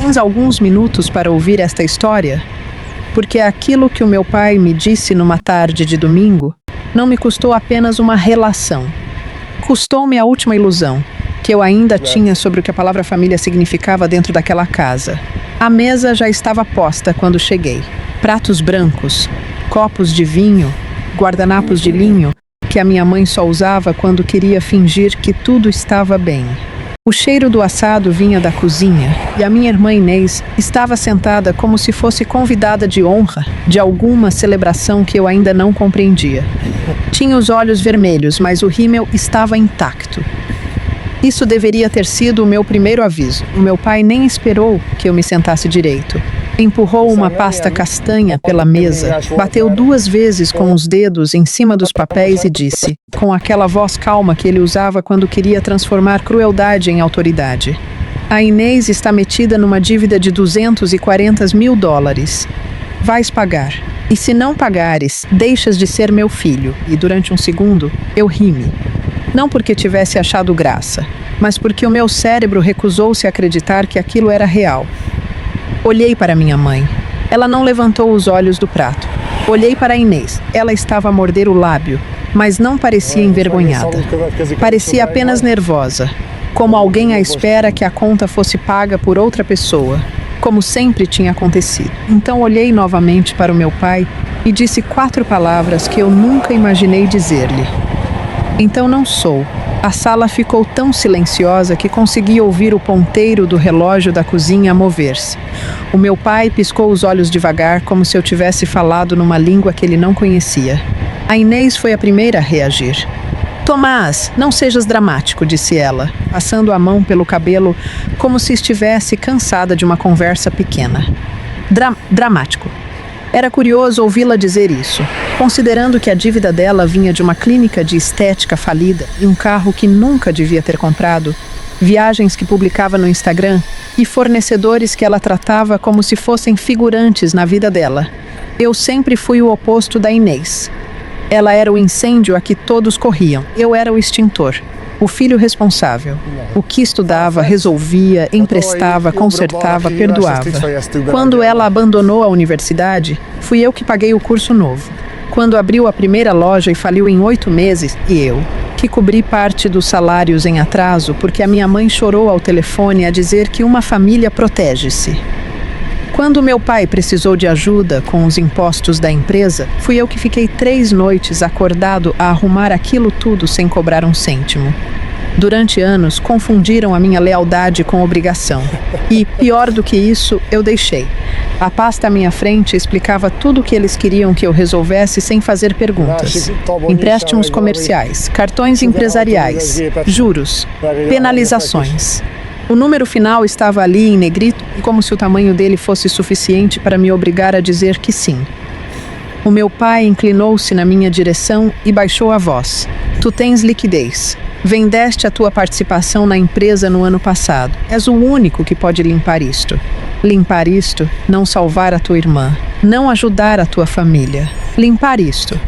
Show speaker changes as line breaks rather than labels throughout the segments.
Tens alguns minutos para ouvir esta história? Porque aquilo que o meu pai me disse numa tarde de domingo não me custou apenas uma relação. Custou-me a última ilusão que eu ainda tinha sobre o que a palavra família significava dentro daquela casa. A mesa já estava posta quando cheguei. Pratos brancos, copos de vinho, guardanapos de linho que a minha mãe só usava quando queria fingir que tudo estava bem. O cheiro do assado vinha da cozinha e a minha irmã Inês estava sentada como se fosse convidada de honra de alguma celebração que eu ainda não compreendia. Tinha os olhos vermelhos, mas o rímel estava intacto. Isso deveria ter sido o meu primeiro aviso. O meu pai nem esperou que eu me sentasse direito. Empurrou uma pasta castanha pela mesa, bateu 2 vezes com os dedos em cima dos papéis e disse, com aquela voz calma que ele usava quando queria transformar crueldade em autoridade: a Inês está metida numa dívida de $240 mil. Vais pagar. E se não pagares, deixas de ser meu filho. E durante um segundo, eu ri-me. Não porque tivesse achado graça, mas porque o meu cérebro recusou-se a acreditar que aquilo era real. Olhei para minha mãe. Ela não levantou os olhos do prato. Olhei para Inês. Ela estava a morder o lábio, mas não parecia envergonhada. Parecia apenas nervosa, como alguém à espera que a conta fosse paga por outra pessoa, como sempre tinha acontecido. Então olhei novamente para o meu pai e disse 4 palavras que eu nunca imaginei dizer-lhe. Então não sou. A sala ficou tão silenciosa que consegui ouvir o ponteiro do relógio da cozinha mover-se. O meu pai piscou os olhos devagar, como se eu tivesse falado numa língua que ele não conhecia. A Inês foi a primeira a reagir. Tomás, não sejas dramático, disse ela, passando a mão pelo cabelo como se estivesse cansada de uma conversa pequena. Dramático. Era curioso ouvi-la dizer isso, considerando que a dívida dela vinha de uma clínica de estética falida e um carro que nunca devia ter comprado, viagens que publicava no Instagram e fornecedores que ela tratava como se fossem figurantes na vida dela. Eu sempre fui o oposto da Inês. Ela era o incêndio a que todos corriam. Eu era o extintor, o filho responsável. O que estudava, resolvia, emprestava, consertava, perdoava. Quando ela abandonou a universidade, fui eu que paguei o curso novo. Quando abriu a primeira loja e faliu em 8 meses, e eu, que cobri parte dos salários em atraso porque a minha mãe chorou ao telefone a dizer que uma família protege-se. Quando meu pai precisou de ajuda com os impostos da empresa, fui eu que fiquei 3 noites acordado a arrumar aquilo tudo sem cobrar um cêntimo. Durante anos, confundiram a minha lealdade com obrigação. E, pior do que isso, eu deixei. A pasta à minha frente explicava tudo o que eles queriam que eu resolvesse sem fazer perguntas. Empréstimos comerciais, cartões empresariais, juros, penalizações. O número final estava ali em negrito, como se o tamanho dele fosse suficiente para me obrigar a dizer que sim. O meu pai inclinou-se na minha direção e baixou a voz. Tu tens liquidez. Vendeste a tua participação na empresa no ano passado. És o único que pode limpar isto. Limpar isto, não salvar a tua irmã. Não ajudar a tua família. Limpar isto.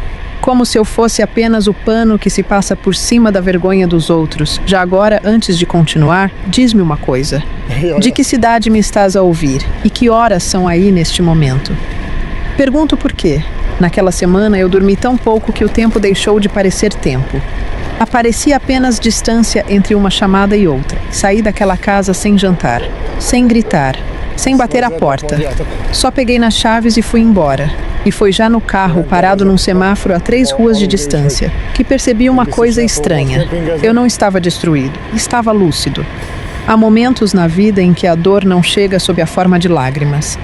Como se eu fosse apenas o pano que se passa por cima da vergonha dos outros. Já agora, antes de continuar, diz-me uma coisa. De que cidade me estás a ouvir? E que horas são aí neste momento? Pergunto por quê. Naquela semana eu dormi tão pouco que o tempo deixou de parecer tempo. Aparecia apenas distância entre uma chamada e outra. Saí daquela casa sem jantar, sem gritar, sem bater a porta. Só peguei nas chaves e fui embora. E foi já no carro, parado num semáforo a 3 ruas de distância, que percebi uma coisa estranha. Eu não estava destruído, estava lúcido. Há momentos na vida em que a dor não chega sob a forma de lágrimas.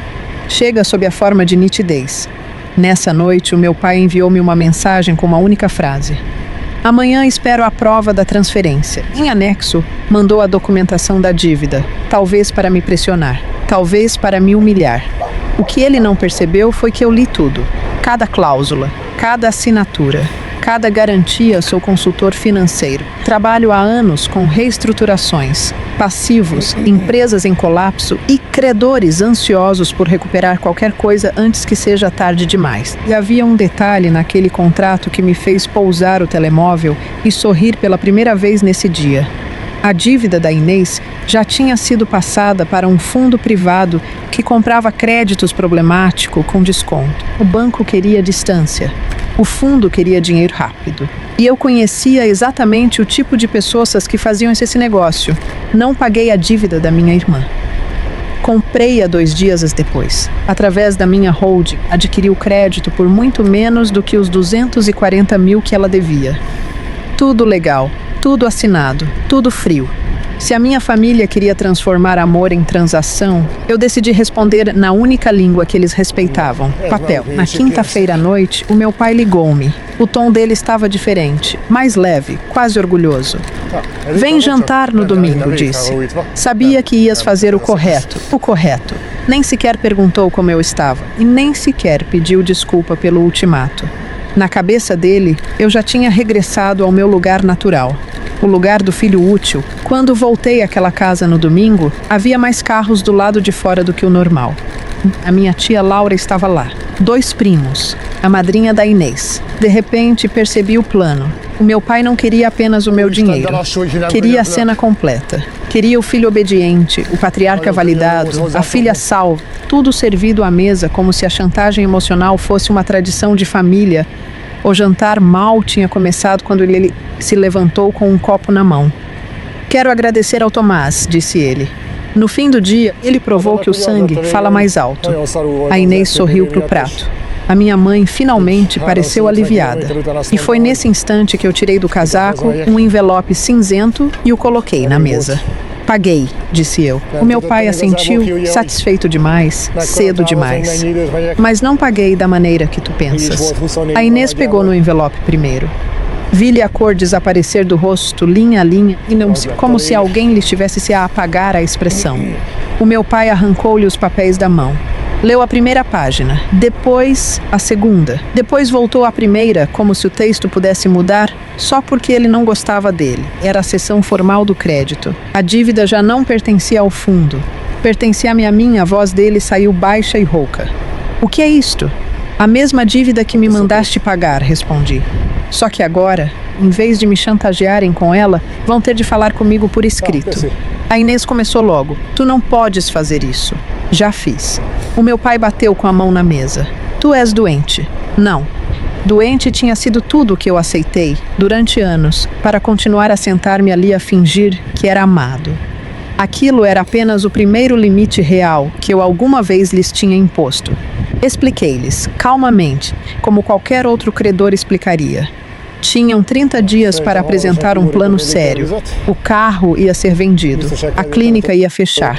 Chega sob a forma de nitidez. Nessa noite, o meu pai enviou-me uma mensagem com uma única frase. Amanhã espero a prova da transferência. Em anexo, mandou a documentação da dívida, talvez para me pressionar, talvez para me humilhar. O que ele não percebeu foi que eu li tudo. Cada cláusula, cada assinatura, cada garantia. Sou consultor financeiro. Trabalho há anos com reestruturações, passivos, empresas em colapso e credores ansiosos por recuperar qualquer coisa antes que seja tarde demais. E havia um detalhe naquele contrato que me fez pousar o telemóvel e sorrir pela primeira vez nesse dia. A dívida da Inês já tinha sido passada para um fundo privado que comprava créditos problemáticos com desconto. O banco queria distância. O fundo queria dinheiro rápido. E eu conhecia exatamente o tipo de pessoas que faziam esse negócio. Não paguei a dívida da minha irmã. Comprei-a 2 dias depois. Através da minha holding, adquiri o crédito por muito menos do que os 240 mil que ela devia. Tudo legal, tudo assinado, tudo frio. Se a minha família queria transformar amor em transação, eu decidi responder na única língua que eles respeitavam, papel. Na quinta-feira à noite, o meu pai ligou-me. O tom dele estava diferente, mais leve, quase orgulhoso. Vem jantar no domingo, disse. Sabia que ias fazer o correto. O correto. Nem sequer perguntou como eu estava e nem sequer pediu desculpa pelo ultimato. Na cabeça dele, eu já tinha regressado ao meu lugar natural. O lugar do filho útil. Quando voltei àquela casa no domingo, havia mais carros do lado de fora do que o normal. A minha tia Laura estava lá. 2 primos. A madrinha da Inês. De repente, percebi o plano. O meu pai não queria apenas o meu dinheiro. Queria a cena completa. Queria o filho obediente, o patriarca validado, a filha salva. Tudo servido à mesa como se a chantagem emocional fosse uma tradição de família. O jantar mal tinha começado quando ele se levantou com um copo na mão. Quero agradecer ao Tomás, disse ele. No fim do dia, ele provou que o sangue fala mais alto. A Inês sorriu para o prato. A minha mãe finalmente pareceu aliviada. E foi nesse instante que eu tirei do casaco um envelope cinzento e o coloquei na mesa. Paguei, disse eu. O meu pai assentiu, satisfeito demais, cedo demais. Mas não paguei da maneira que tu pensas. A Inês pegou no envelope primeiro. Vi-lhe a cor desaparecer do rosto, linha a linha, e não como se alguém lhe tivesse se a apagar a expressão. O meu pai arrancou-lhe os papéis da mão. Leu a primeira página, depois a segunda. Depois voltou à primeira, como se o texto pudesse mudar, só porque ele não gostava dele. Era a seção formal do crédito. A dívida já não pertencia ao fundo. Pertencia-me a mim, a voz dele saiu baixa e rouca. O que é isto? A mesma dívida que me mandaste pagar, respondi. Só que agora, em vez de me chantagearem com ela, vão ter de falar comigo por escrito. A Inês começou logo. Tu não podes fazer isso. Já fiz. O meu pai bateu com a mão na mesa. Tu és doente. Não. Doente tinha sido tudo o que eu aceitei, durante anos, para continuar a sentar-me ali a fingir que era amado. Aquilo era apenas o primeiro limite real que eu alguma vez lhes tinha imposto. Expliquei-lhes, calmamente, como qualquer outro credor explicaria. Tinham 30 dias para apresentar um plano sério. O carro ia ser vendido. A clínica ia fechar.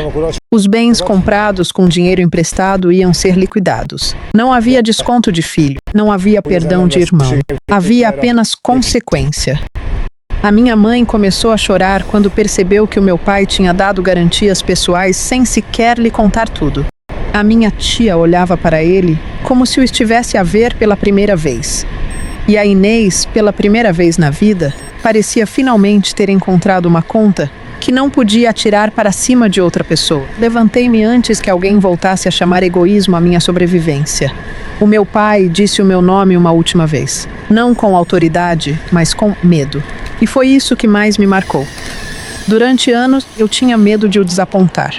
Os bens comprados com dinheiro emprestado iam ser liquidados. Não havia desconto de filho. Não havia perdão de irmão. Havia apenas consequência. A minha mãe começou a chorar quando percebeu que o meu pai tinha dado garantias pessoais sem sequer lhe contar tudo. A minha tia olhava para ele como se o estivesse a ver pela primeira vez. E a Inês, pela primeira vez na vida, parecia finalmente ter encontrado uma conta que não podia atirar para cima de outra pessoa. Levantei-me antes que alguém voltasse a chamar egoísmo a minha sobrevivência. O meu pai disse o meu nome uma última vez. Não com autoridade, mas com medo. E foi isso que mais me marcou. Durante anos, eu tinha medo de o desapontar.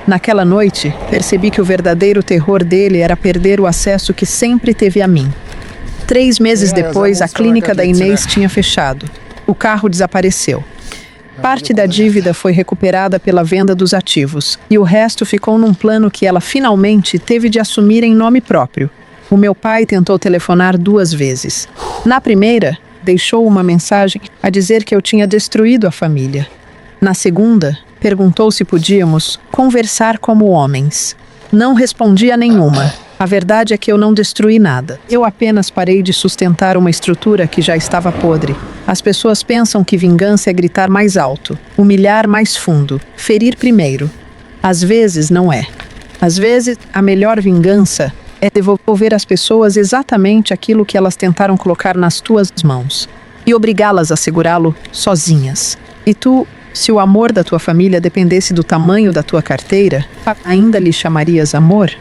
Naquela noite, percebi que o verdadeiro terror dele era perder o acesso que sempre teve a mim. 3 meses depois, a clínica da Inês tinha fechado. O carro desapareceu. Parte da dívida foi recuperada pela venda dos ativos, e o resto ficou num plano que ela finalmente teve de assumir em nome próprio. O meu pai tentou telefonar 2 vezes. Na primeira, deixou uma mensagem a dizer que eu tinha destruído a família. Na segunda, perguntou se podíamos conversar como homens. Não respondi a nenhuma. A verdade é que eu não destruí nada. Eu apenas parei de sustentar uma estrutura que já estava podre. As pessoas pensam que vingança é gritar mais alto, humilhar mais fundo, ferir primeiro. Às vezes não é. Às vezes, a melhor vingança é devolver às pessoas exatamente aquilo que elas tentaram colocar nas tuas mãos e obrigá-las a segurá-lo sozinhas. E tu, se o amor da tua família dependesse do tamanho da tua carteira, ainda lhe chamarias amor?